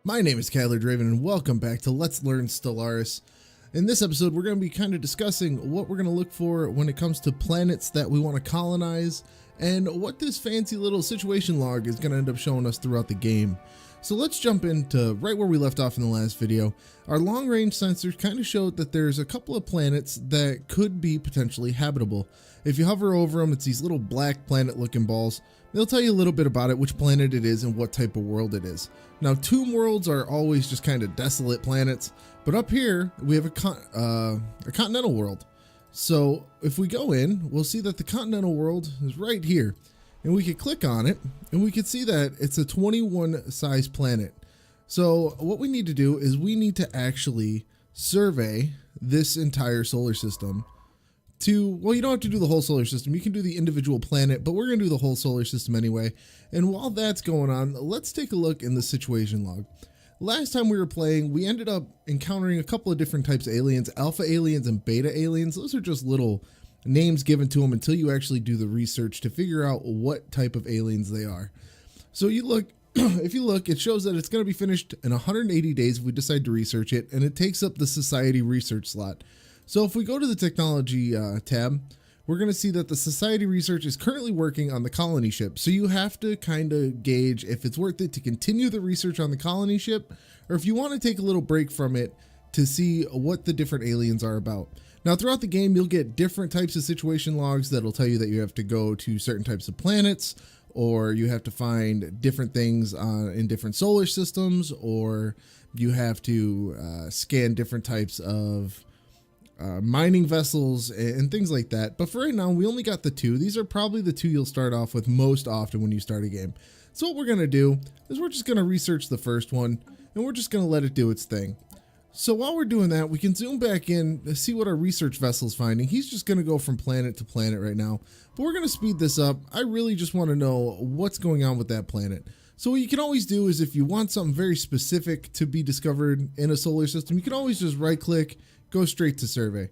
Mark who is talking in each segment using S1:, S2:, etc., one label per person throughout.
S1: My name is Kadler and welcome back to Let's Learn Stellaris. In this episode, we're going to be kind of discussing what we're going to look for when it comes to planets that we want to colonize and what this fancy little situation log is going to end up showing us throughout the game. So let's jump into right where we left off in the last video. Our long-range sensors kind of showed that there's a couple of planets that could be potentially habitable. If you hover over them, it's these little black planet-looking balls. They'll tell you a little bit about it, which planet it is and what type of world it is. Now, tomb worlds are always just kind of desolate planets, but up here we have a continental world. So if we go in, we'll see that the continental world is right here. And we can click on it and we can see that it's a 21 size planet. So what we need to do is we need to actually survey this entire solar system well, you don't have to do the whole solar system. You can do the individual planet, but we're going to do the whole solar system anyway. And while that's going on, let's take a look in the situation log. Last time we were playing, we ended up encountering a couple of different types of aliens, alpha aliens and beta aliens. Those are just little names given to them until you actually do the research to figure out what type of aliens they are. So you look, if you look, it shows that it's going to be finished in 180 days if we decide to research it, and it takes up the society research slot. So if we go to the technology tab, we're going to see that the society research is currently working on the colony ship. So you have to kind of gauge if it's worth it to continue the research on the colony ship, or if you want to take a little break from it to see what the different aliens are about. Now, throughout the game, you'll get different types of situation logs that'll tell you that you have to go to certain types of planets, or you have to find different things in different solar systems, or you have to scan different types of mining vessels and things like that. But for right now, we only got the two. These are probably the two you'll start off with most often when you start a game. So what we're going to do is we're just going to research the first one, and we're just going to let it do its thing. So while we're doing that, we can zoom back in to see what our research vessel's finding. He's just going to go from planet to planet right now, but we're going to speed this up. I really just want to know what's going on with that planet. So what you can always do is if you want something very specific to be discovered in a solar system, you can always just right click, go straight to survey.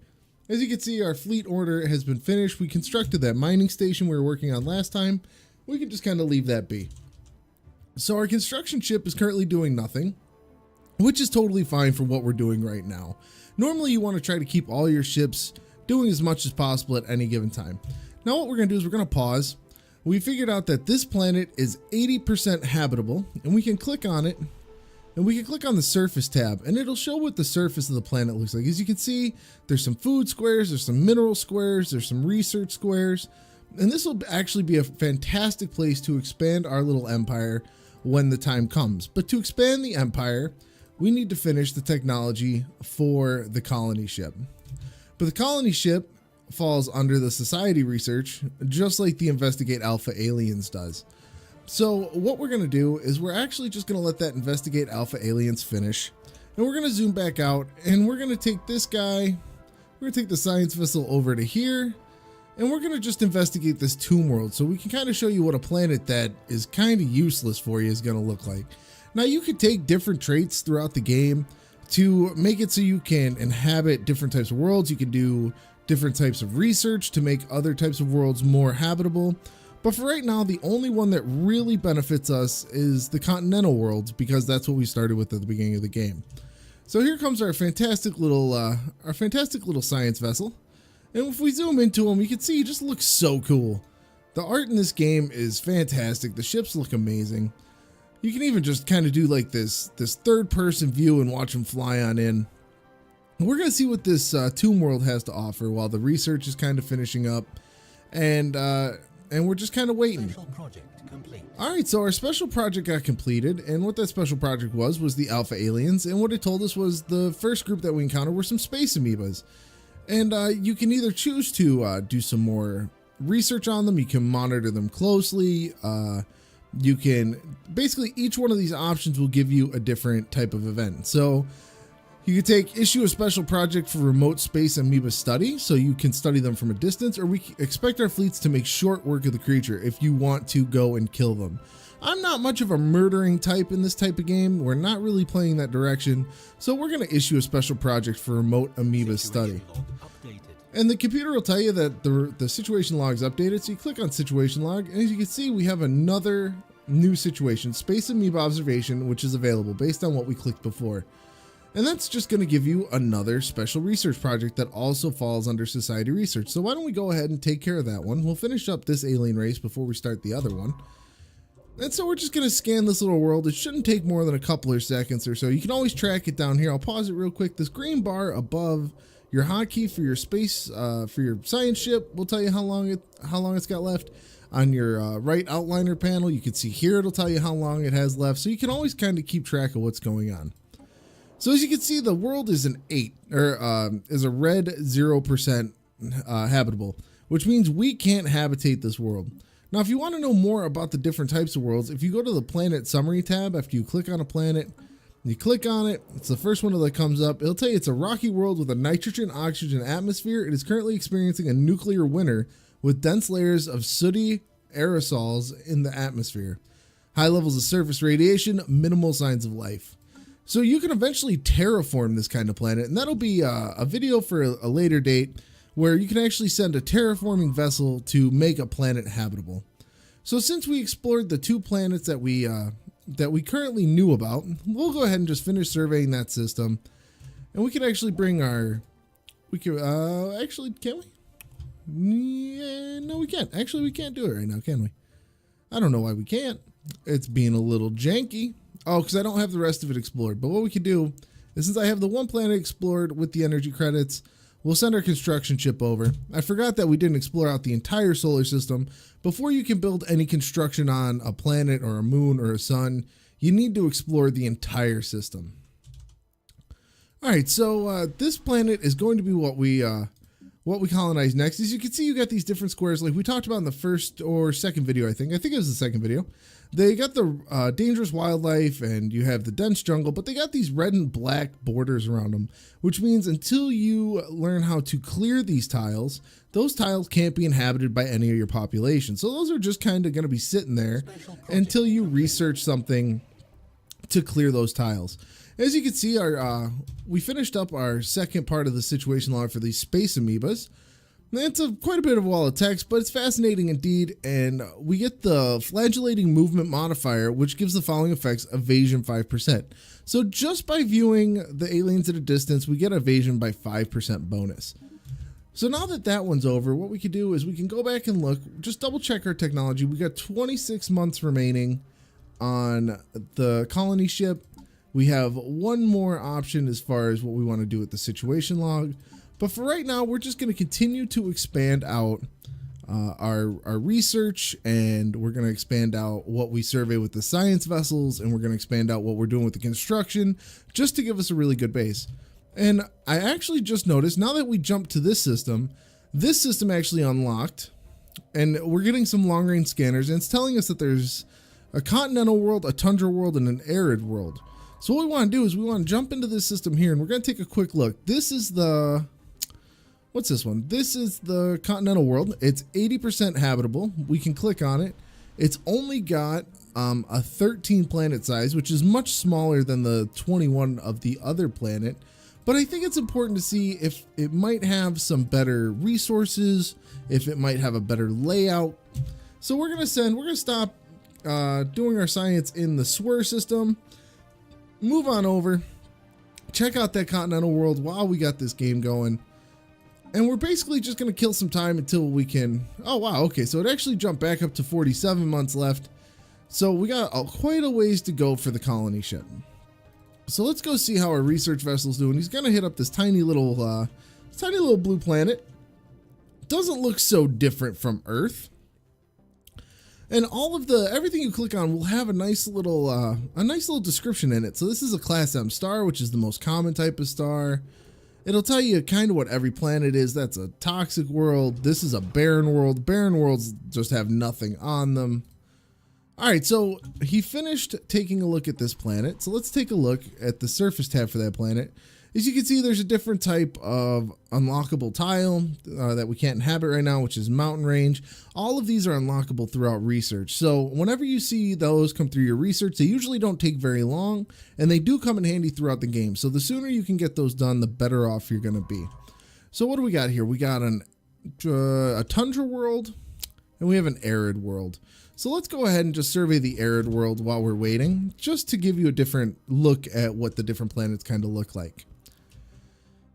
S1: As you can see, our fleet order has been finished. We constructed that mining station we were working on last time. We can just kind of leave that be. So our construction ship is currently doing nothing, which is totally fine for what we're doing right now. Normally you want to try to keep all your ships doing as much as possible at any given time. Now what we're going to do is we're going to pause. We figured out that this planet is 80% habitable, and we can click on it, and we can click on the surface tab, and it'll show what the surface of the planet looks like. As you can see, there's some food squares, there's some mineral squares, there's some research squares, and this will actually be a fantastic place to expand our little empire when the time comes. But to expand the empire, we need to finish the technology for the colony ship. But the colony ship falls under the society research, just like the Investigate Alpha Aliens does. So what we're going to do is we're actually just going to let that Investigate Alpha Aliens finish. And we're going to zoom back out, and we're going to take this guy, we're going to take the science vessel over to here, and we're going to just investigate this tomb world so we can kind of show you what a planet that is kind of useless for you is going to look like. Now you could take different traits throughout the game to make it so you can inhabit different types of worlds. You can do different types of research to make other types of worlds more habitable. But for right now, the only one that really benefits us is the continental worlds, because that's what we started with at the beginning of the game. So here comes our fantastic little science vessel. And if we zoom into him, you can see he just looks so cool. The art in this game is fantastic. The ships look amazing. You can even just kind of do like this third person view and watch them fly on in. We're going to see what this tomb world has to offer while the research is kind of finishing up. And we're just kind of waiting.
S2: Special project complete.
S1: All right, so our special project got completed, and what that special project was the Alpha Aliens, and what it told us was the first group that we encountered were some space amoebas. And you can either choose to do some more research on them, you can monitor them closely, you can, basically each one of these options will give you a different type of event. So you can issue a special project for remote space amoeba study, so you can study them from a distance, or we expect our fleets to make short work of the creature if you want to go and kill them. I'm not much of a murdering type in this type of game. We're not really playing that direction, so we're going to issue a special project for remote amoeba study. And the computer will tell you that the situation log is updated, so you click on situation log, and as you can see, we have another new situation, Space Amoeba Observation, which is available based on what we clicked before. And that's just going to give you another special research project that also falls under society research. So why don't we go ahead and take care of that one? We'll finish up this alien race before we start the other one. And so we're just going to scan this little world. It shouldn't take more than a couple of seconds or so. You can always track it down here. I'll pause it real quick. This green bar above your hotkey for your space, for your science ship, will tell you how long it's got left. On your right outliner panel, you can see here, it'll tell you how long it has left. So you can always kind of keep track of what's going on. So as you can see, the world is an 8, or is a red 0% habitable, which means we can't habitate this world. Now, if you want to know more about the different types of worlds, if you go to the planet summary tab, after you click on a planet, you click on it, it's the first one that comes up. It'll tell you it's a rocky world with a nitrogen oxygen atmosphere. It is currently experiencing a nuclear winter with dense layers of sooty aerosols in the atmosphere, high levels of surface radiation, minimal signs of life. So you can eventually terraform this kind of planet, and that'll be a video for a later date where you can actually send a terraforming vessel to make a planet habitable. So since we explored the 2 planets that we currently knew about, we'll go ahead and just finish surveying that system, and we can actually bring our, actually, can we? Yeah, no, we can't. Actually, we can't do it right now, can we? I don't know why we can't. It's being a little janky. Oh, because I don't have the rest of it explored. But what we could do is, since I have the 1 planet explored with the energy credits, we'll send our construction ship over. I forgot that we didn't explore out the entire solar system. Before you can build any construction on a planet or a moon or a sun, you need to explore the entire system. All right, so this planet is going to be what we colonize next. As you can see, you got these different squares like we talked about in the first or second video. I think it was the second video. They got the dangerous wildlife, and you have the dense jungle, but they got these red and black borders around them, which means until you learn how to clear these tiles, those tiles can't be inhabited by any of your population. So those are just kind of going to be sitting there until you research something to clear those tiles. As you can see, we finished up our second part of the situation log for these space amoebas. It's quite a bit of a wall of text, but it's fascinating indeed, and we get the flagellating movement modifier, which gives the following effects: evasion 5%. So just by viewing the aliens at a distance, we get evasion by 5% bonus. So now that one's over, what we can do is we can go back and look, just double check our technology. We got 26 months remaining on the colony ship. We have 1 more option as far as what we want to do with the situation log. But for right now, we're just going to continue to expand out our research, and we're going to expand out what we survey with the science vessels, and we're going to expand out what we're doing with the construction, just to give us a really good base. And I actually just noticed, now that we jumped to this system actually unlocked, and we're getting some long-range scanners, and it's telling us that there's a continental world, a tundra world, and an arid world. So what we want to do is we want to jump into this system here, and we're going to take a quick look. This is the... What's this one? This is the continental world. It's 80% habitable. We can click on it. It's only got a 13 planet size, which is much smaller than the 21 of the other planet. But I think it's important to see if it might have some better resources, if it might have a better layout. So we're going to stop doing our science in the SWIR system, move on over, check out that continental world while we got this game going. And we're basically just going to kill some time until we can... Oh, wow. Okay, so it actually jumped back up to 47 months left. So we got quite a ways to go for the colony ship. So let's go see how our research vessel's doing. He's going to hit up this tiny little blue planet. Doesn't look so different from Earth. And everything you click on will have a nice little description in it. So this is a Class M star, which is the most common type of star. It'll tell you kind of what every planet is. That's a toxic world. This is a barren world. Barren worlds just have nothing on them. All right, so he finished taking a look at this planet. So let's take a look at the surface tab for that planet. As you can see, there's a different type of unlockable tile that we can't inhabit right now, which is mountain range. All of these are unlockable throughout research. So whenever you see those come through your research, they usually don't take very long, and they do come in handy throughout the game. So the sooner you can get those done, the better off you're going to be. So what do we got here? We got a Tundra World, and we have an Arid World. So let's go ahead and just survey the Arid world while we're waiting, just to give you a different look at what the different planets kind of look like.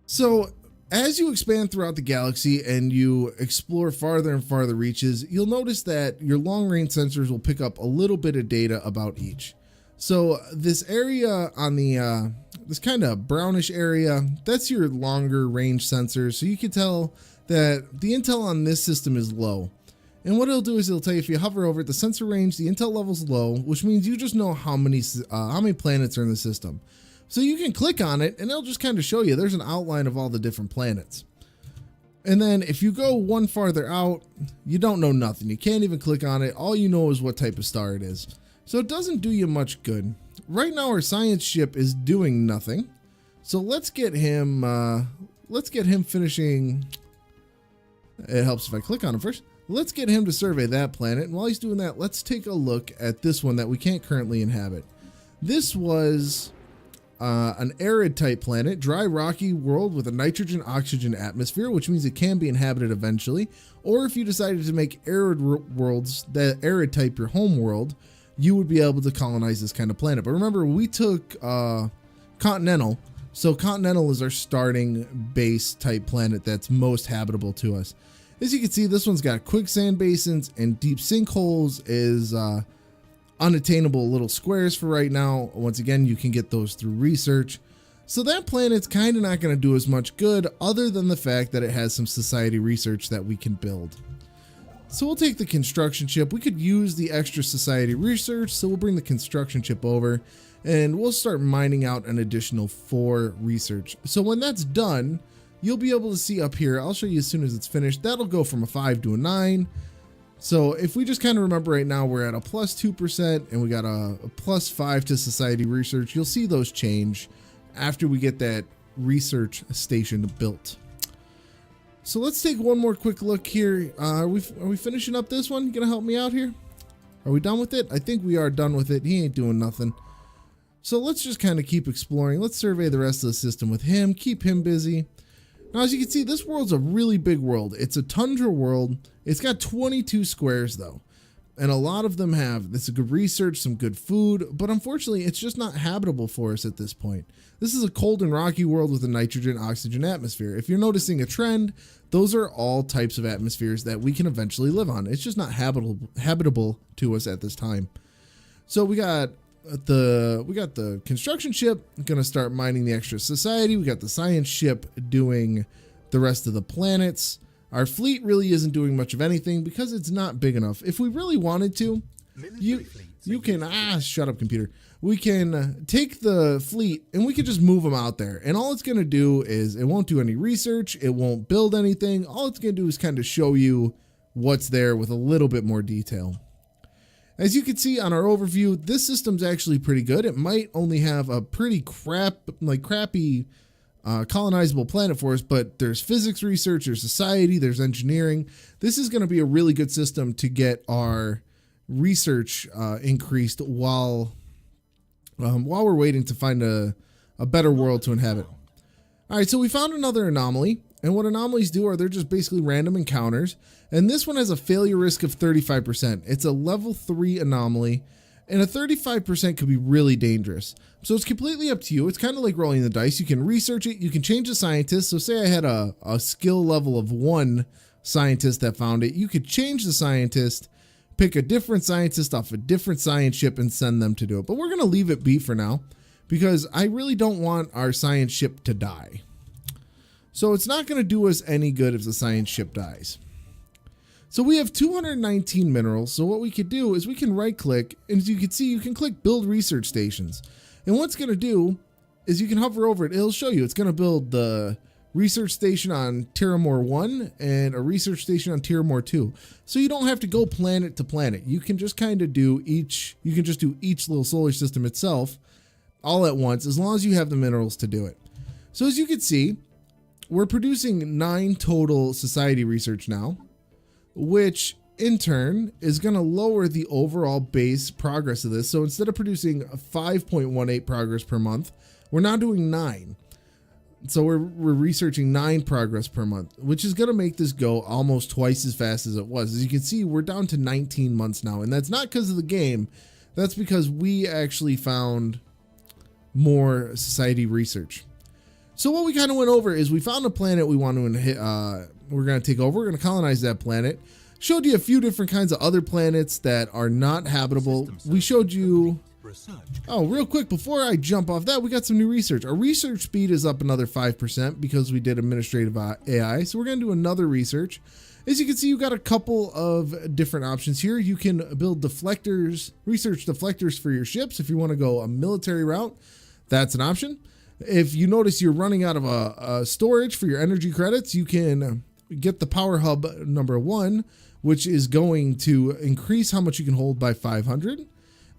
S1: So as you expand throughout the galaxy and you explore farther and farther reaches, you'll notice that your long-range sensors will pick up a little bit of data about each. So this area on the, this kind of brownish area, that's your longer range sensor. So you can tell that the intel on this system is low. And what it'll do is it'll tell you if you hover over it, the sensor range, the intel level's low, which means you just know how many planets are in the system. So you can click on it and it'll just kind of show you there's an outline of all the different planets. And then if you go one farther out, you don't know nothing. You can't even click on it. All you know is what type of star it is. So it doesn't do you much good. Right now our science ship is doing nothing. So let's get him finishing. It helps if I click on him first. Let's get him to survey that planet, and while he's doing that, let's take a look at this one that we can't currently inhabit. This was an arid type planet, dry rocky world with a nitrogen oxygen atmosphere, which means it can be inhabited eventually. Or if you decided to make arid worlds, the arid type your home world, you would be able to colonize this kind of planet. But remember, we took continental, so continental is our starting base type planet that's most habitable to us. As you can see, this one's got quicksand basins and deep sinkholes, is unattainable little squares for right now. Once again, you can get those through research. So that planet's kind of not going to do as much good other than the fact that it has some society research that we can build. So we'll take the construction ship. We could use the extra society research, so we'll bring the construction ship over and we'll start mining out an additional 4 research. So when that's done, you'll be able to see up here, I'll show you as soon as it's finished, that'll go from a 5 to a 9. So if we just kind of remember right now, we're at a +2% and we got a +5 to society research. You'll see those change after we get that research station built. So let's take one more quick look here. Are we finishing up this one? You gonna help me out here? Are we done with it? I think we are done with it. He ain't doing nothing. So let's just kind of keep exploring. Let's survey the rest of the system with him, keep him busy. Now, as you can see, this world's a really big world. It's a Tundra World. It's got 22 squares though. And a lot of them have this good research, some good food, but unfortunately it's just not habitable for us at this point. This is a cold and rocky world with a nitrogen oxygen atmosphere. If you're noticing a trend, those are all types of atmospheres that we can eventually live on. It's just not habitable to us at this time. So we got the construction ship gonna start mining the extra society. We got the science ship doing the rest of the planets. Our fleet really isn't doing much of anything because it's not big enough. If we really wanted to, you can shut up, computer. We can take the fleet and we can just move them out there, and all it's gonna do is it won't do any research, it won't build anything. All it's gonna do is kind of show you what's there with a little bit more detail. As you can see on our overview, this system's actually pretty good. It might only have a pretty crappy colonizable planet for us, but there's physics research, there's society, there's engineering. This is going to be a really good system to get our research increased while we're waiting to find a better world to inhabit. All right, so we found another anomaly. And what anomalies do are they're just basically random encounters. And this one has a failure risk of 35%. It's a level 3 anomaly, and a 35% could be really dangerous. So it's completely up to you. It's kind of like rolling the dice. You can research it. You can change the scientist. So say I had a skill level of 1 scientist that found it. You could change the scientist, pick a different scientist off a different science ship and send them to do it. But we're going to leave it be for now because I really don't want our science ship to die. So it's not going to do us any good if the science ship dies. So we have 219 minerals. So what we could do is we can right click, and as you can see, you can click build research stations. And what's going to do is you can hover over it. It'll show you it's going to build the research station on Tiramore 1 and a research station on Tiramore 2. So you don't have to go planet to planet. You can just kind of do each little solar system itself all at once, as long as you have the minerals to do it. So as you can see, we're producing 9 total society research now, which in turn is going to lower the overall base progress of this. So instead of producing 5.18 progress per month, we're now doing 9. So we're researching 9 progress per month, which is going to make this go almost twice as fast as it was. As you can see, we're down to 19 months now, and that's not because of the game. That's because we actually found more society research. So what we kind of went over is we found a planet we want to hit. We're going to take over. We're going to colonize that planet. Showed you a few different kinds of other planets that are not habitable. We showed you... Oh, real quick, before I jump off that, we got some new research. Our research speed is up another 5% because we did administrative AI. So we're going to do another research. As you can see, you've got a couple of different options here. You can build deflectors, research deflectors for your ships. If you want to go a military route, that's an option. If you notice you're running out of a storage for your energy credits, you can get the power hub number 1, which is going to increase how much you can hold by 500.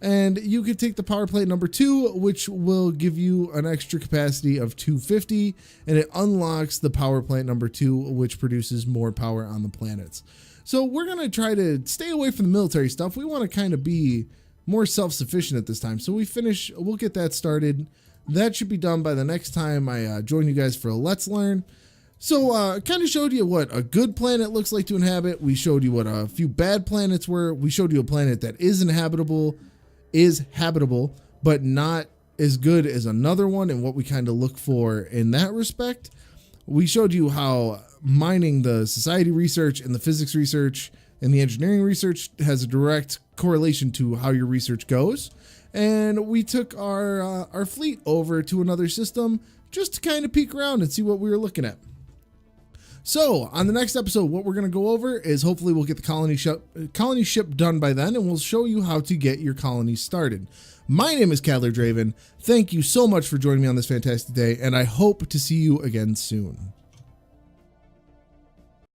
S1: And you could take the power plate number 2, which will give you an extra capacity of 250, and it unlocks the power plant number 2, which produces more power on the planets. So we're going to try to stay away from the military stuff. We want to kind of be more self-sufficient at this time. So we'll get that started. That should be done by the next time I join you guys for a Let's Learn. So kind of showed you what a good planet looks like to inhabit. We showed you what a few bad planets were. We showed you a planet that is habitable, but not as good as another one, and what we kind of look for in that respect. We showed you how mining the society research and the physics research and the engineering research has a direct correlation to how your research goes. And we took our fleet over to another system just to kind of peek around and see what we were looking at. So on the next episode, what we're going to go over is hopefully we'll get the colony ship done by then, and we'll show you how to get your colony started. My name is Kadler. Thank you so much for joining me on this fantastic day, and I hope to see you again soon.